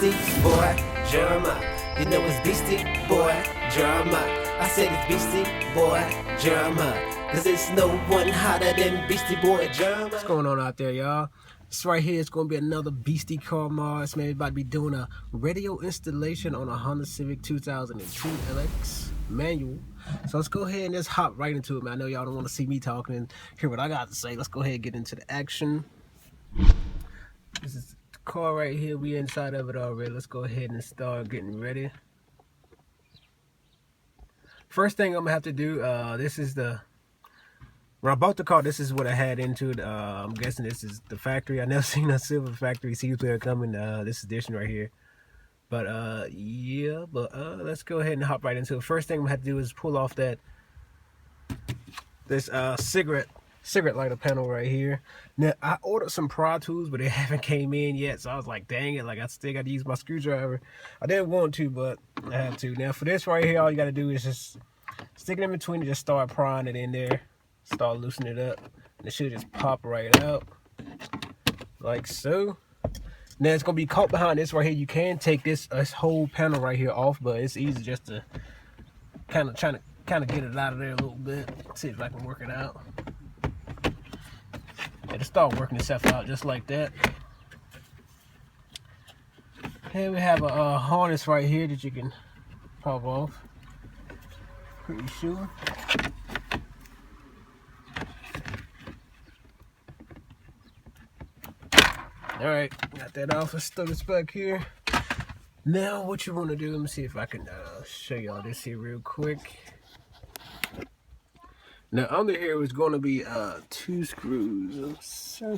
BeastieBoyDrumma. You know it's BeastieBoyDrumma. I said it's BeastieBoyDrumma, cause it's no one hotter than BeastieBoyDrumma. What's going on out there, y'all? This right here is going to be another Beastie car mod. This man is about to be doing a radio installation on a Honda Civic 2002 LX manual. So let's go ahead and just hop right into it, man. I know y'all don't want to see me talking and hear what I got to say. Let's go ahead and get into the action. This is the car right here. We inside of it already. Let's go ahead and start getting ready. First thing I'm going to have to do, this is the... When I bought the car, this is what I had into it. I'm guessing this is the factory. I never seen a silver factory CD player coming this edition right here. But yeah, let's go ahead and hop right into it. First thing I'm gonna have to do is pull off this cigarette lighter panel right here. Now I ordered some Pro Tools, but they haven't came in yet, so I was like, dang it, like I still got to use my screwdriver. I didn't want to, but I had to. Now for this right here, all you got to do is just stick it in between and just start prying it in there. Start loosening it up, and it should just pop right out like so. Now it's gonna be caught behind this right here. You can take this whole panel right here off, but it's easy just to kind of get it out of there a little bit. See if I can work it out. It'll start working itself out just like that. Here we have a harness right here that you can pop off. Pretty sure. Alright, got that off. Let's throw this back here. Now, what you want to do, let me see if I can show y'all this here real quick. Now, under here is going to be 2 screws. Let's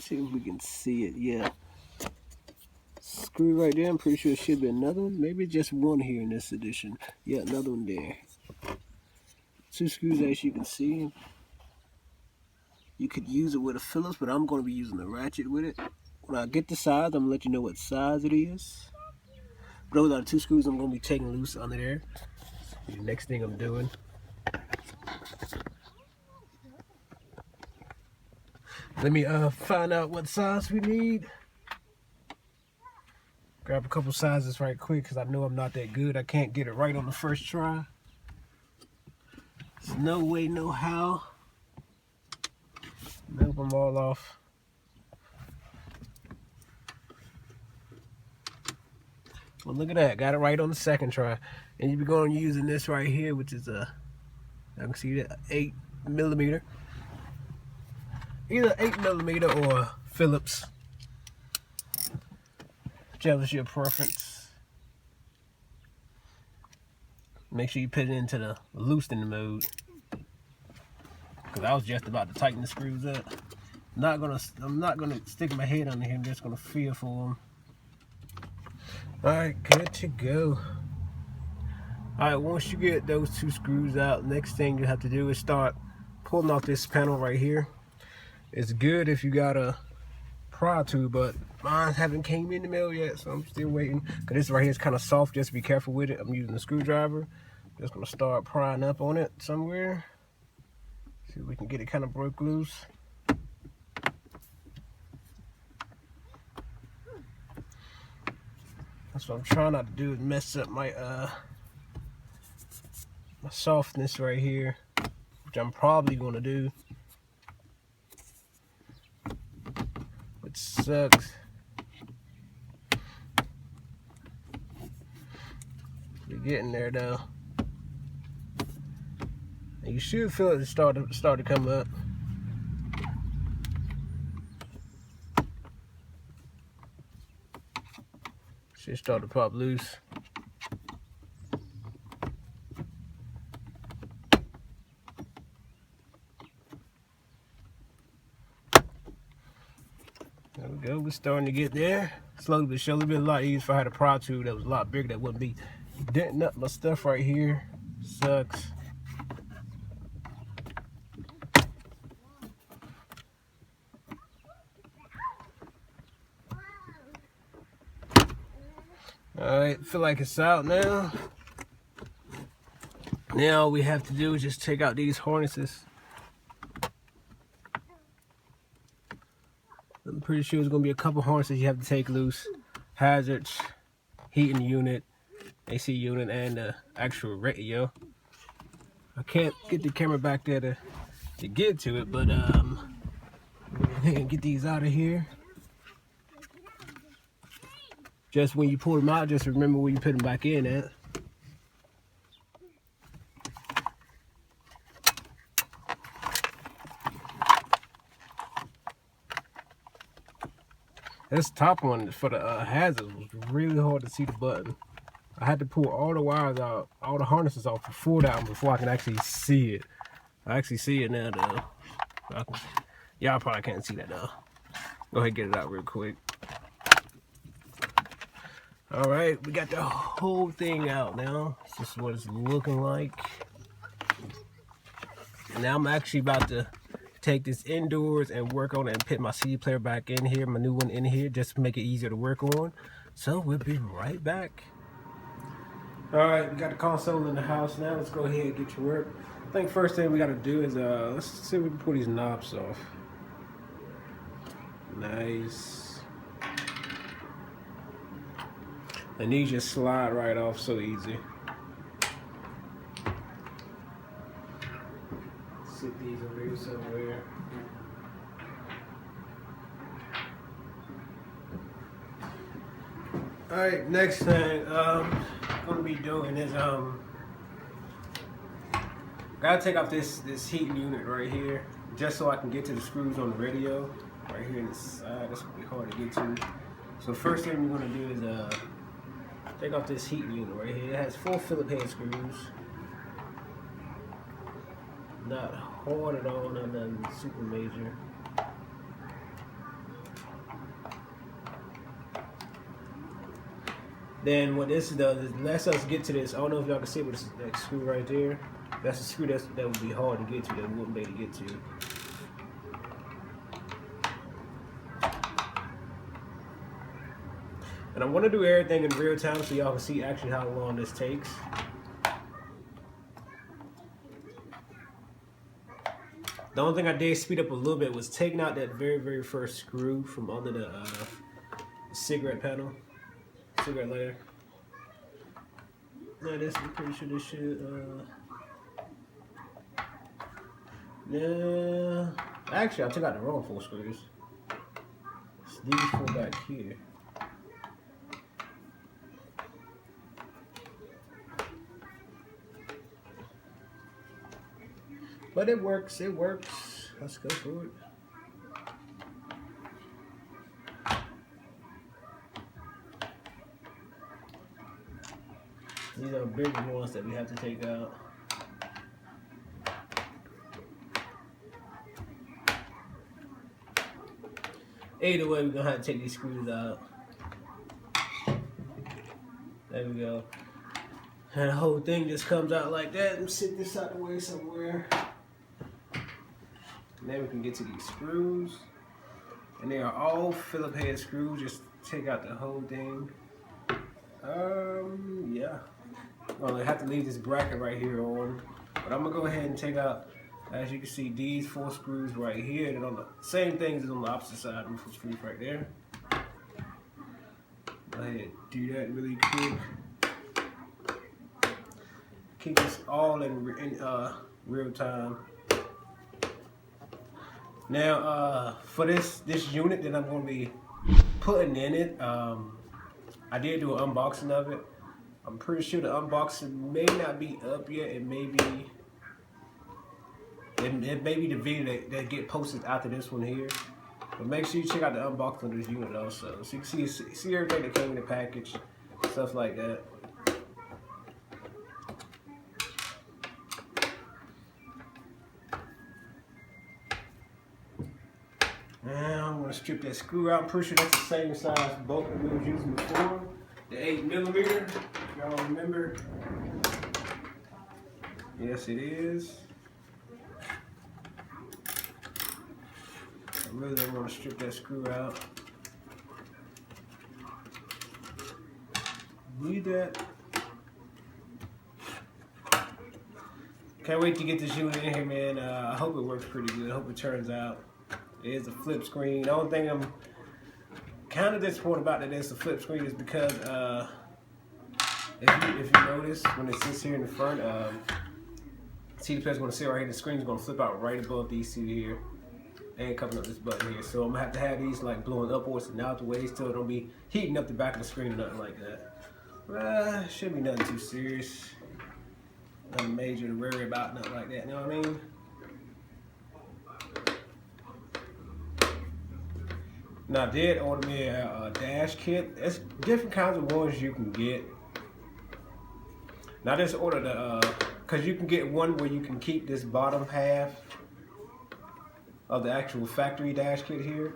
see if we can see it. Yeah. Screw right there. I'm pretty sure it should be another one. Maybe just one here in this edition. Yeah, another one there. 2 screws, as you can see. You could use it with a Phillips, but I'm going to be using the ratchet with it. When I get the size, I'm going to let you know what size it is. Those are the 2 screws I'm going to be taking loose under there. The next thing I'm doing. Let me find out what size we need. Grab a couple sizes right quick because I know I'm not that good. I can't get it right on the first try. There's no way, no how. Nope, I'm all off. Well, look at that. Got it right on the second try. And you'll be going using this right here, which is I can see that 8mm. Either 8mm or Phillips. Whichever's your preference. Make sure you put it into the loosening mode. Because I was just about to tighten the screws up. I'm not gonna stick my head under here. I'm just gonna feel for them. Alright, good to go. Alright, once you get those 2 screws out, next thing you have to do is start pulling off this panel right here. It's good if you got a Pro Tool, but mine haven't came in the mail yet, so I'm still waiting. Cause this right here is kind of soft, just be careful with it. I'm using the screwdriver. Just gonna start prying up on it somewhere. See if we can get it kind of broke loose. That's what I'm trying not to do, is mess up my my softness right here, which I'm probably gonna do. It sucks. We're getting there though. And you should feel it start to come up. Should start to pop loose. There we go. We're starting to get there. Slowly but surely. It'd be a lot easier if I had a Pro Tool that was a lot bigger. That wouldn't be denting up my stuff right here. Sucks. Alright, feel like it's out now. Now all we have to do is just take out these harnesses. I'm pretty sure there's going to be a couple harnesses you have to take loose. Hazards, heating unit, AC unit, and the actual radio. I can't get the camera back there to get to it, but get these out of here. Just when you pull them out, just remember where you put them back in at. This top one for the hazards was really hard to see the button. I had to pull all the wires out, all the harnesses off before that one, before I can actually see it. I actually see it now though. Y'all probably can't see that now. Go ahead and get it out real quick. All right, we got the whole thing out now. This is what it's looking like. Now I'm actually about to take this indoors and work on it and put my CD player back in here, my new one in here, just to make it easier to work on. So we'll be right back. All right, we got the console in the house now. Let's go ahead and get to work. I think first thing we got to do is let's see if we can pull these knobs off. Nice. And these just slide right off so easy. Sit these over here somewhere. All right, next thing I'm gonna be doing is gotta take off this heating unit right here, just so I can get to the screws on the radio right here in the side. That's gonna be hard to get to. So first thing we're gonna do is take off this heating unit right here. It has 4 Phillips head screws. Not hard at all, not nothing super major. Then what this does is lets us get to this. I don't know if y'all can see with that screw right there. That's a screw that would be hard to get to, that we wouldn't be able to get to. And I want to do everything in real time so y'all can see actually how long this takes. The only thing I did speed up a little bit was taking out that very first screw from under the cigarette panel, cigarette lighter. Now this, I'm pretty sure this should, yeah, actually I took out the wrong 4 screws. It's these 4 back here. But it works, it works. Let's go for it. These are bigger ones that we have to take out. Either way, we're gonna have to take these screws out. There we go. And the whole thing just comes out like that. Let me sit this out the way somewhere. And then we can get to these screws. And they are all Phillips head screws. Just take out the whole thing. Yeah. Well, I have to leave this bracket right here on. But I'm gonna go ahead and take out, as you can see, these 4 screws right here. And on the same things as on the opposite side, 4 screws right there. Go ahead and do that really quick. Keep this all in real time. Now, for this unit that I'm going to be putting in it, I did do an unboxing of it. I'm pretty sure the unboxing may not be up yet. It may be the video that get posted after this one here. But make sure you check out the unboxing of this unit also, so you can see everything that came in the package, stuff like that. Now I'm gonna strip that screw out. I'm pretty sure that's the same size bolt that we was using before. The 8mm, if y'all remember. Yes, it is. I really don't want to strip that screw out. Need that. Can't wait to get this unit in here, man. I hope it works pretty good. I hope it turns out. It is a flip screen. The only thing I'm kind of disappointed about that it's a flip screen is because if you notice, when it sits here in the front, CD player's going to sit right here. The screen's going to flip out right above these two here, and covering up this button here. So I'm going to have these like blowing upwards and out the way, so it don't be heating up the back of the screen or nothing like that. Shouldn't be nothing too serious. Nothing major to worry about, nothing like that, you know what I mean? Now I did order me a dash kit. It's different kinds of ones you can get. Now I just ordered cause you can get one where you can keep this bottom half of the actual factory dash kit here.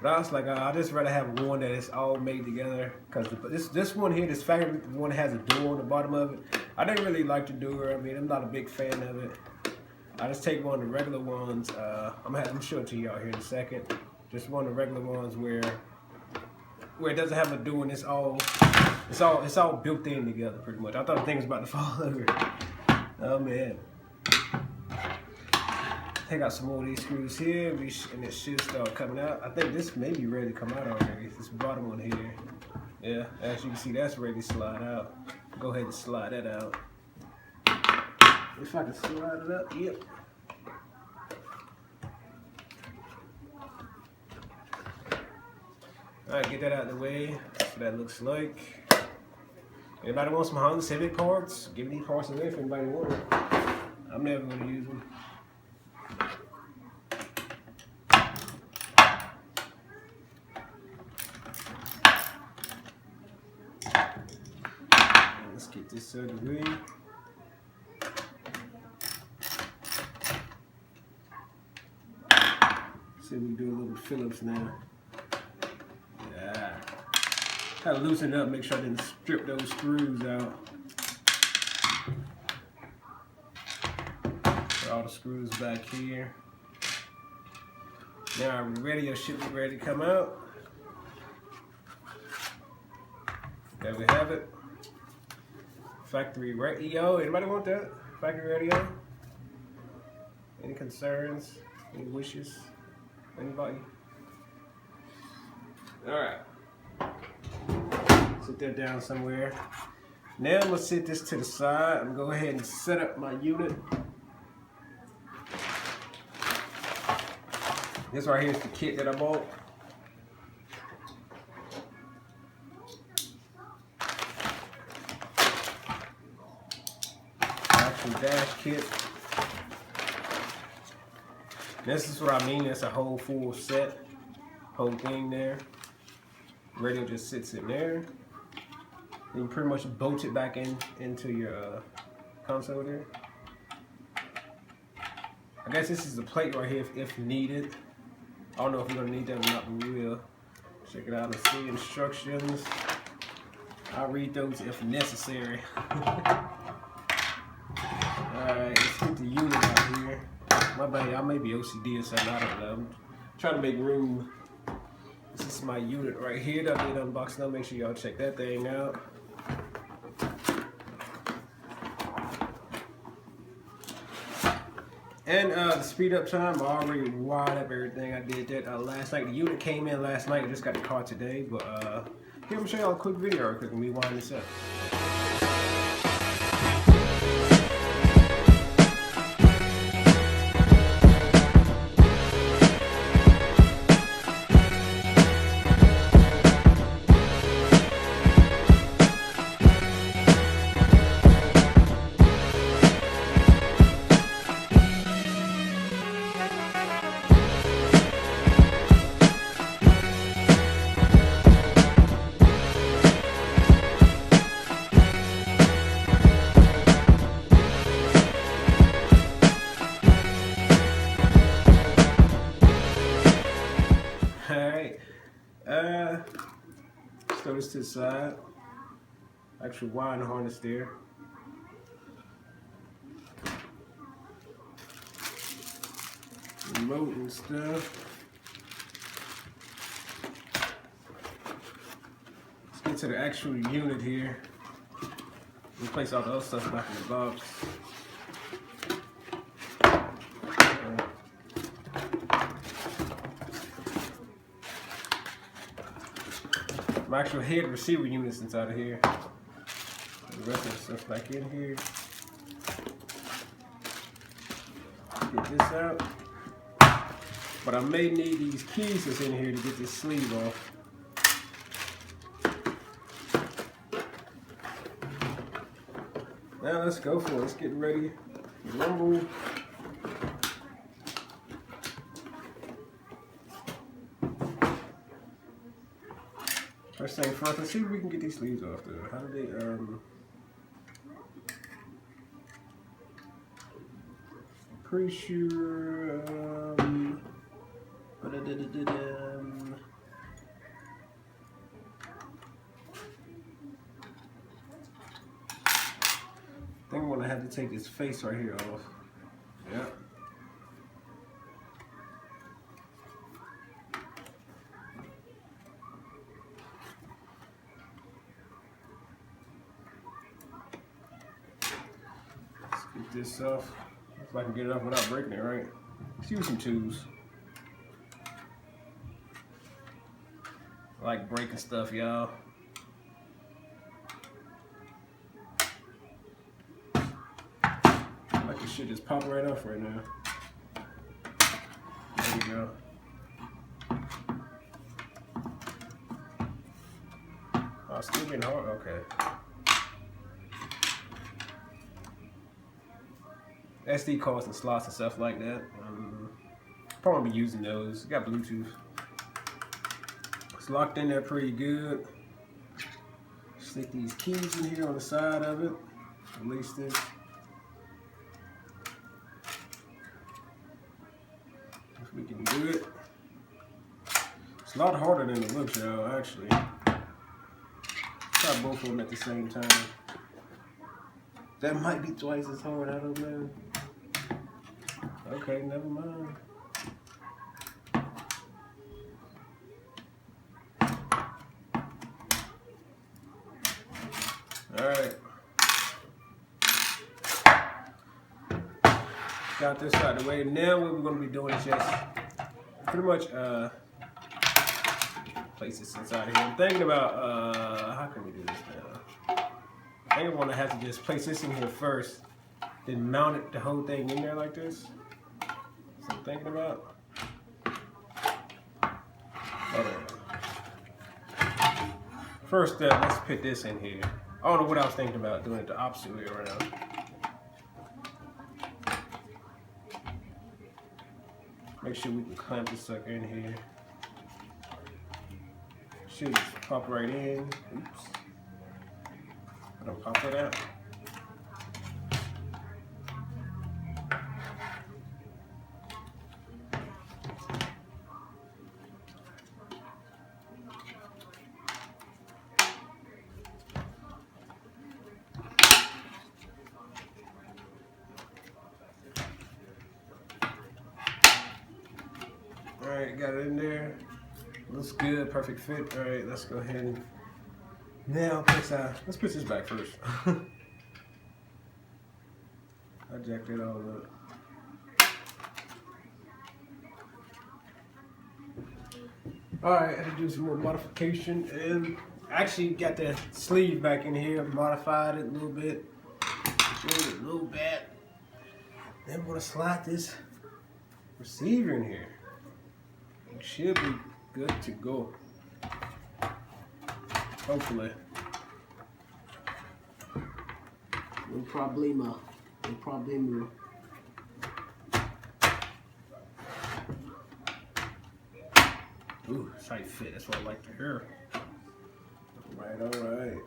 But I was like, I just rather have one that is all made together. Cause this one here, this factory one has a door on the bottom of it. I didn't really like the door. I mean, I'm not a big fan of it. I just take one of the regular ones. I'm gonna show it to y'all here in a second. Just one of the regular ones where it doesn't have a door and it's all built in together pretty much. I thought the thing was about to fall over. Oh man. Take out some more of these screws here and it should start coming out. I think this may be ready to come out already. This bottom one here. Yeah, as you can see, that's ready to slide out. Go ahead and slide that out. If I can slide it up, yep. Alright, get that out of the way. That's what that looks like. Anybody want some Honda Civic parts? Give me these parts away if anybody wants them. I'm never going to use them. Let's get this out of the way. See if we can do a little Phillips now. Kind of loosen it up, make sure I didn't strip those screws out. Put all the screws back here. Now our radio should be ready to come out. There we have it. Factory radio. Anybody want that? Factory radio? Any concerns? Any wishes? Anybody? Alright. Sit that down somewhere. Now I'm gonna sit this to the side. I'm gonna go ahead and set up my unit. This right here is the kit that I bought. Actual dash kit. This is what I mean. It's a whole full set, whole thing there. Radio just sits in there. You can pretty much bolt it back into your console there. I guess this is the plate right here if needed. I don't know if we're gonna need that or not, but we will. Check it out and see instructions. I'll read those if necessary. Alright, let's get the unit out here. My bad, I may be OCD or something, I don't know. I'm trying to make room. This is my unit right here that I did unboxing up. Make sure y'all check that thing out. And to speed up time, I already wired up everything. I did that last night. The unit came in last night. I just got the car today. But here, I'm going to show y'all a quick video real quick and we wind this up. Throw this to the side. Actual wiring harness there. Remote and stuff. Let's get to the actual unit here. Replace all the other stuff back in the box. My actual head receiver units inside of here. the rest of the stuff back in here. Get this out. But I may need these keys that's in here to get this sleeve off. Now let's go for it. Let's get ready to rumble. First thing first, let's see if we can get these sleeves off though. How do they pretty sure I think I'm gonna have to take this face right here off. Yeah. Let's get this off. If I can get it off without breaking it, right? Let's use some tools. I like breaking stuff, y'all. Like this shit just pop right off right now. There you go. Oh, it's still getting hard. Okay. SD cards and slots and stuff like that. Probably be using those. Got Bluetooth. It's locked in there pretty good. Stick these keys in here on the side of it. Release this. If we can do it. It's a lot harder than it looks, y'all, actually. Try both of them at the same time. That might be twice as hard, I don't know. Okay, never mind. Alright. Got this out of the way. Now what we're going to be doing is just pretty much place this inside here. I'm thinking about how can we do this now? I think I'm going to have to just place this in here first, then mount it, the whole thing in there like this. That's what I'm thinking about. Hold on. First step, let's put this in here. I don't know what I was thinking about, doing it the opposite way around. Make sure we can clamp this sucker in here. Should just pop right in. Oops. I don't pop it out. Alright, got it in there. Looks good, perfect fit. Alright, let's go ahead and now let's put this back first. I jacked it all up. Alright, I had to do some more modification and actually got the sleeve back in here, modified it a little bit. Then we're gonna slide this receiver in here. It should be good to go. Hopefully. No problema. No problema. Ooh, tight fit. That's what I like to hear. Alright.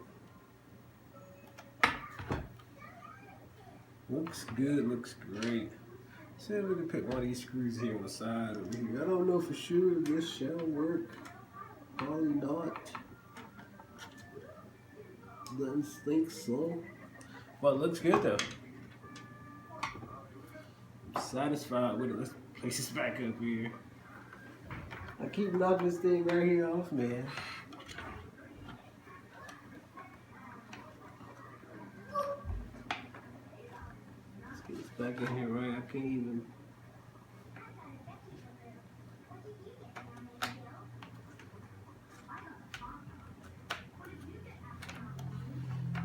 Looks good, looks great. See if we can put one of these screws here on the side over here. I don't know for sure if this shall work. Probably not. Doesn't think so. But it looks good though. I'm satisfied with it. Let's place this back up here. I keep knocking this thing right here off, man. Let's get this back in here right. I can't even.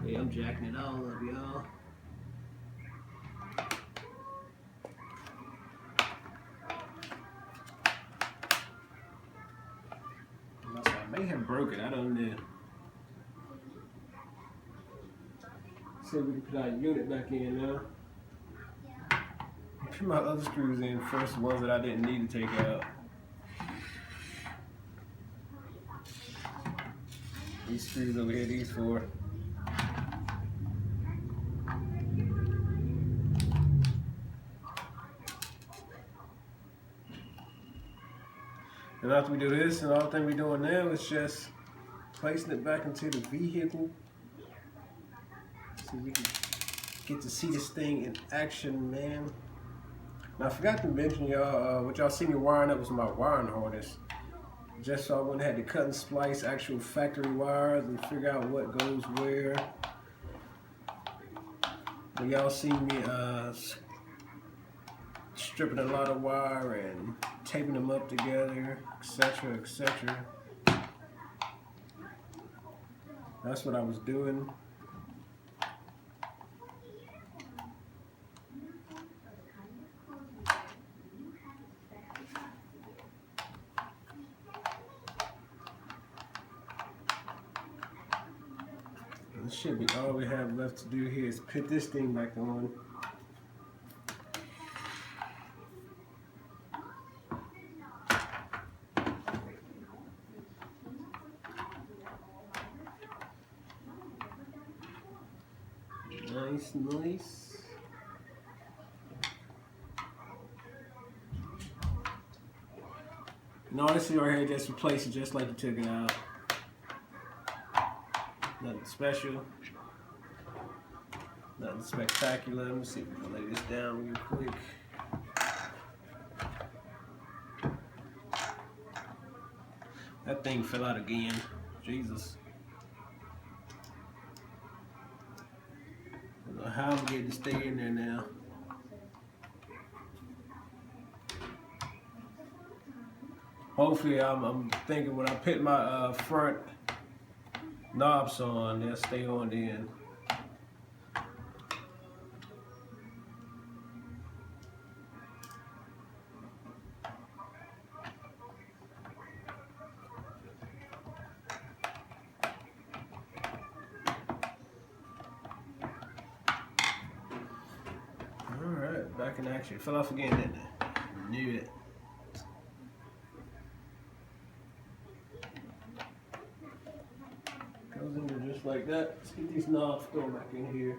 Yeah, I'm jacking it all up, y'all. I may have broke it, I don't know. See if we can put our unit back in now. Put my other screws in first, the ones that I didn't need to take out. These screws over here, these four. And after we do this, and all thing we're doing now is just placing it back into the vehicle. So we can get to see this thing in action, man. Now I forgot to mention y'all, what y'all see me wiring up was my wiring harness. Just so I wouldn't have to cut and splice actual factory wires and figure out what goes where. But y'all see me stripping a lot of wire and taping them up together, etc., etc. That's what I was doing. This should be all we have left to do here is put this thing back on. Nice, nice. And all this right here, just replace it just like you took it out. Nothing special. Nothing spectacular. Let me see if we can lay this down real quick. That thing fell out again. Jesus. I don't know how I'm getting to stay in there now. Hopefully, I'm thinking when I put my front knobs on, they'll stay on then. Alright, back in action. Fell off again, didn't it? Knew it. Goes in there just like that. Let's get these knobs thrown back in here,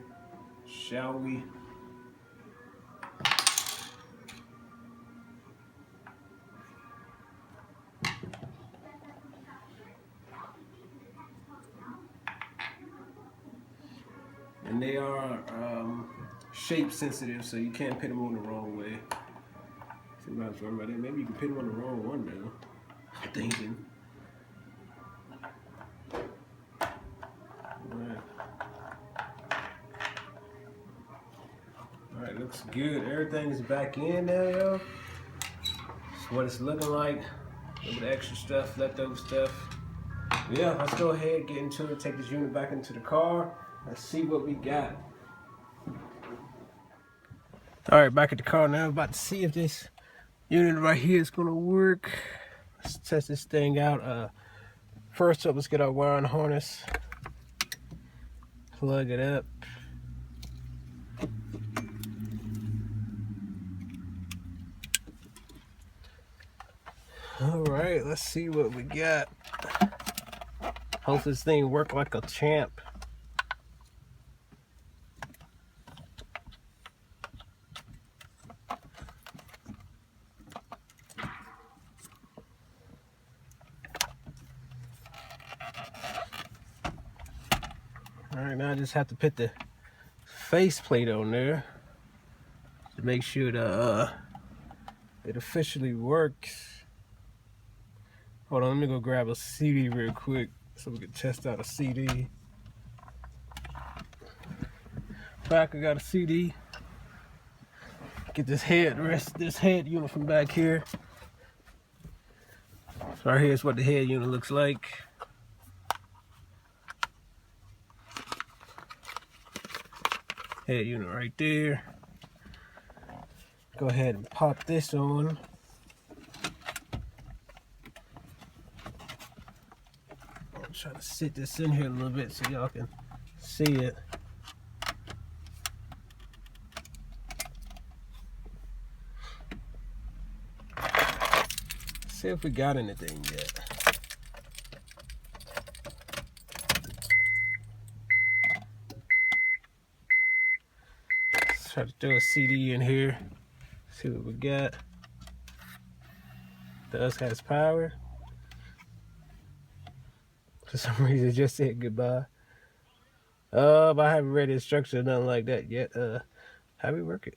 shall we? And they are shape sensitive, so you can't put them on the wrong way. Somebody's talking about that. Maybe you can put them on the wrong one now. I'm thinking. Alright, looks good. Everything's back in now, y'all. That's what it's looking like. A little bit of extra stuff, leftover stuff. But yeah, let's go ahead, get into it, take this unit back into the car. Let's see what we got. Alright, back at the car now. About to see if this unit right here is gonna work. Let's test this thing out. First up, let's get our wiring harness. Plug it up. Alright, let's see what we got. Hope this thing work like a champ. Alright, now I just have to put the face plate on there to make sure that it officially works. Hold on, let me go grab a CD real quick so we can test out a CD. Back, I got a CD. Get this head unit from back here. So right here's what the head unit looks like. Head unit right there. Go ahead and pop this on. I'm trying to sit this in here a little bit so y'all can see it. See if we got anything yet. Let's try to throw a CD in here. See what we got. Does has power. For some reason, it just said goodbye. I haven't read the instructions or nothing like that yet. How we work it?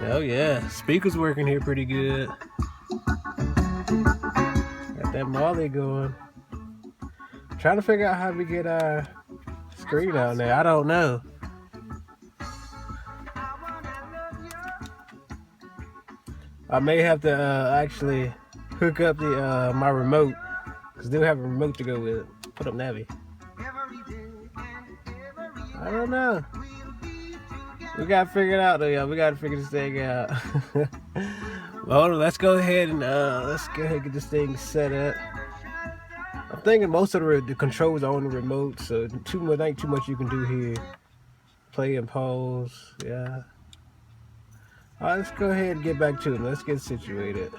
Oh yeah, speaker's working here pretty good. Got that Molly going. Trying to figure out how we get our screen out there. I don't know. I may have to actually hook up the my remote, because I do have a remote to go with it. Put up Navi. I don't know. We gotta figure it out though, y'all. We gotta figure this thing out. Well, let's go ahead and get this thing set up. I'm thinking most of the controls are on the remote, so ain't too much you can do here. Play and pause, yeah. All right, let's go ahead and get back to it. Let's get situated.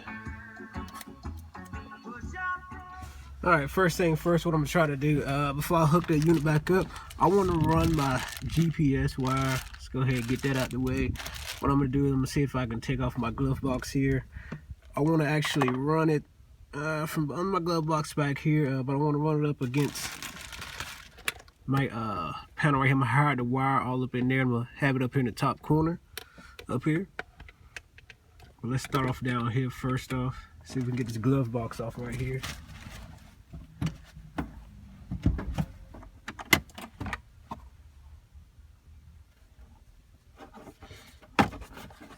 All right, first thing first, what I'm trying to do, before I hook the unit back up, I want to run my GPS wire. Let's go ahead and get that out the way. What I'm going to do is I'm going to see if I can take off my glove box here. I want to actually run it from on my glove box back here, but I want to run it up against my panel right here. I'm going to hide the wire all up in there. I'm going to have it up here in the top corner, up here. Well, let's start off down here first off. See if we can get this glove box off right here.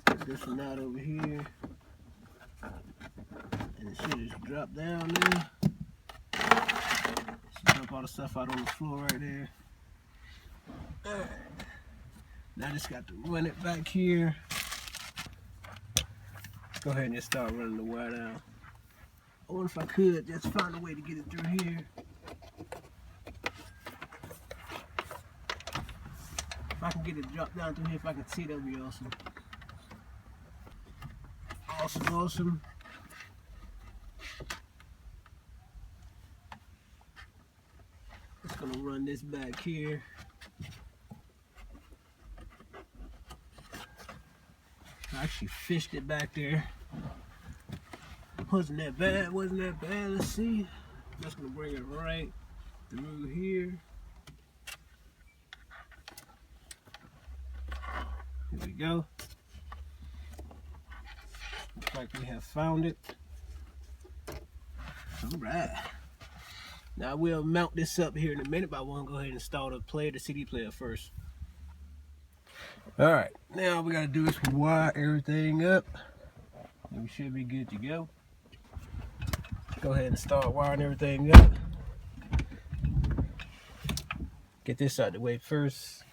Get this one out over here. And it should just drop down there. Just dump all the stuff out on the floor right there. Alright. Now I just got to run it back here. Go ahead and just start running the wire down. I wonder if I could just find a way to get it through here. If I can get it dropped down through here, if I can see, that would be awesome. Awesome, awesome. Just gonna run this back here. I actually fished it back there. Wasn't that bad, wasn't that bad. Let's see. Just gonna bring it right through here. Here we go. Looks like we have found it. All right. Now we'll mount this up here in a minute, but I want to go ahead and install the CD player first. All right, now we gotta do is wire everything up. And we should be good to go. Go ahead and start wiring everything up. Get this out of the way first.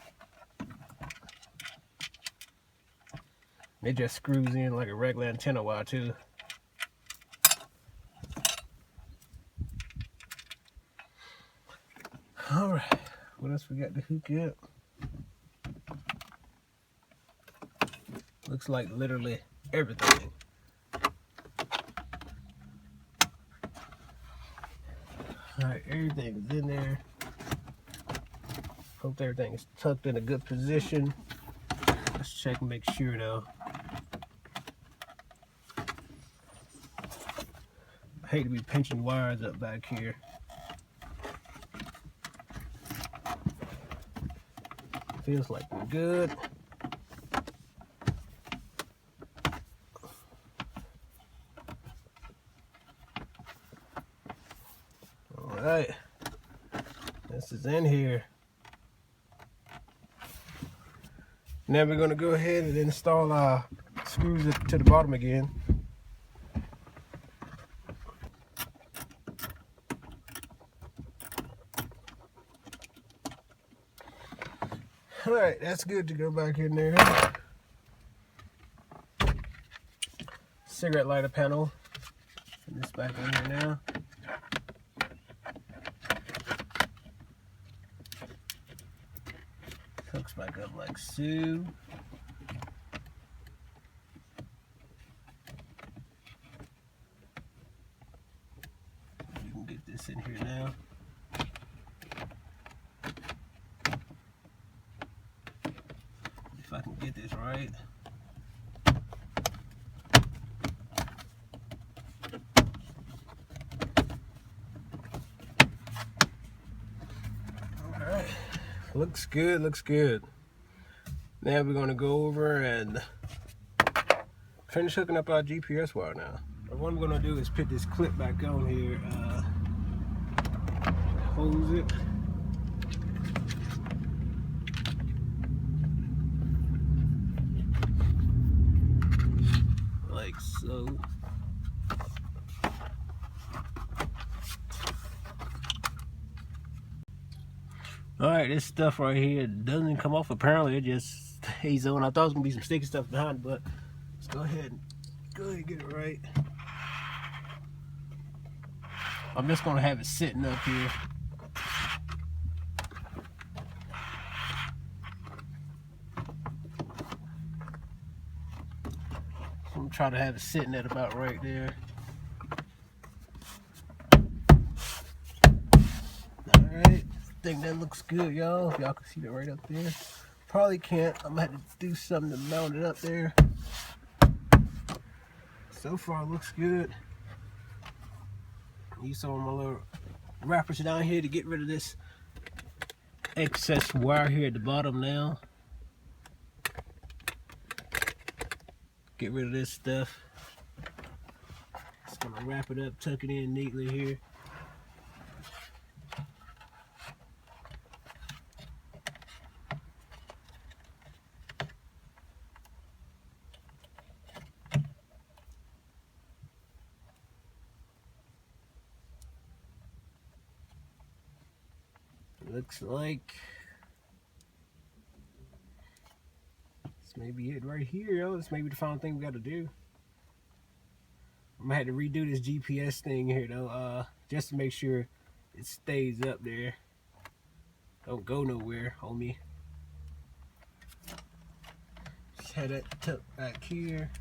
It just screws in like a regular antenna wire too. All right, what else we got to hook up? Looks like literally everything. Alright, everything is in there. Hope everything is tucked in a good position. Let's check and make sure though. I hate to be pinching wires up back here. Feels like we're good. Alright, this is in here. Now we're going to go ahead and install our screws to the bottom again. Alright, that's good to go back in there. Cigarette lighter panel. Put this back in here now. Hooks back up like so. You can get this in here now. If I can get this right. Alright. Looks good, looks good. Now we're gonna go over and finish hooking up our GPS wire now. What I'm gonna do is put this clip back on here, hose it. Like so. Alright, this stuff right here doesn't come off. Apparently it just stays on. I thought it was gonna be some sticky stuff behind it, but let's go ahead and get it right. I'm just gonna have it sitting up here. I'm gonna try to have it sitting at about right there. Alright, I think that looks good, y'all. If y'all can see that right up there. Probably can't. I'm gonna have to do something to mount it up there. So far, it looks good. Use some of my little wrappers down here to get rid of this excess wire here at the bottom now. Get rid of this stuff. Just gonna wrap it up, tuck it in neatly here. Looks like this may be it right here, yo. This may be the final thing we got to do. I'm gonna have to redo this GPS thing here though, just to make sure it stays up there. Don't go nowhere, homie. Just had that tucked back here.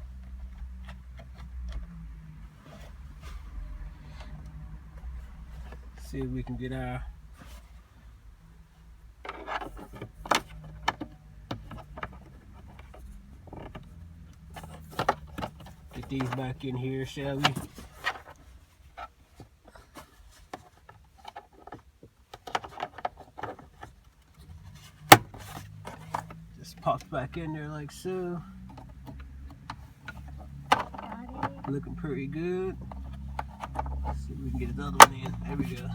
See if we can get our these back in here, shall we? Just pop back in there like so. Looking pretty good. Let's see if we can get the other one in. There we go.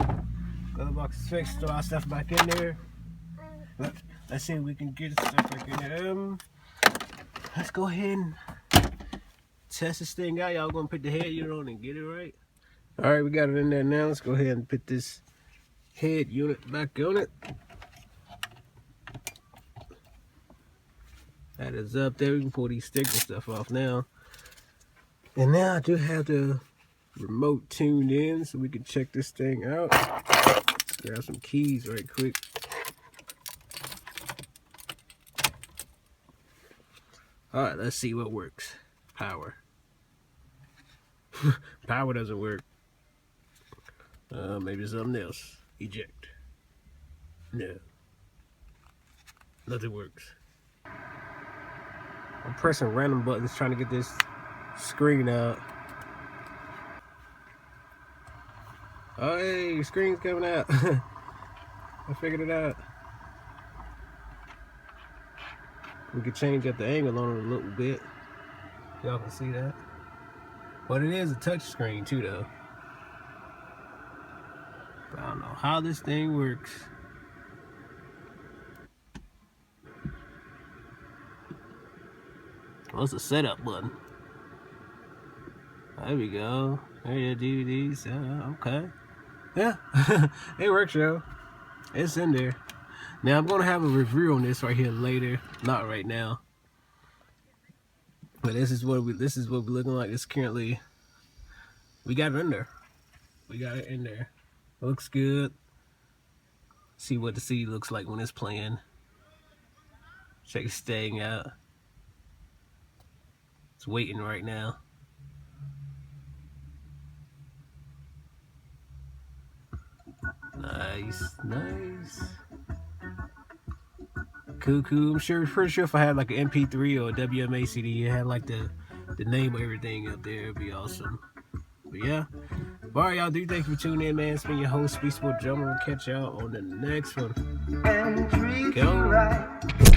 Other box is fixed. Throw our stuff back in there. Let's see if we can get the stuff back in there. Let's go ahead and test this thing out. Y'all gonna put the head unit on and get it right. All right, we got it in there now. Let's go ahead and put this head unit back on it. That is up there. We can pull these sticks and stuff off now. And now I do have the remote tuned in so we can check this thing out. Let's grab some keys right quick. All right, let's see what works. Power. Power doesn't work. Maybe something else. Eject. No. Nothing works. I'm pressing random buttons trying to get this screen out. Oh, hey, your screen's coming out. I figured it out. We could change up the angle on it a little bit. Y'all can see that. But it is a touch screen too though. But I don't know how this thing works. Well, it's a setup button. There we go. There you go, DVDs. Okay. Yeah, it works, yo. It's in there. Now I'm gonna have a review on this right here later, not right now. But this is what we're looking like. It's currently, we got it in there. We got it in there. Looks good. See what the CD looks like when it's playing. Check the staying out. It's waiting right now. Nice, nice. Cool. I'm pretty sure if I had like an MP3 or a WMA CD, it had like the name of everything up there. It'd be awesome. But yeah. Alright, y'all. Thank you for tuning in, man. It's been your host, BeastieBoyDrumma. We'll catch y'all on the next one. Go.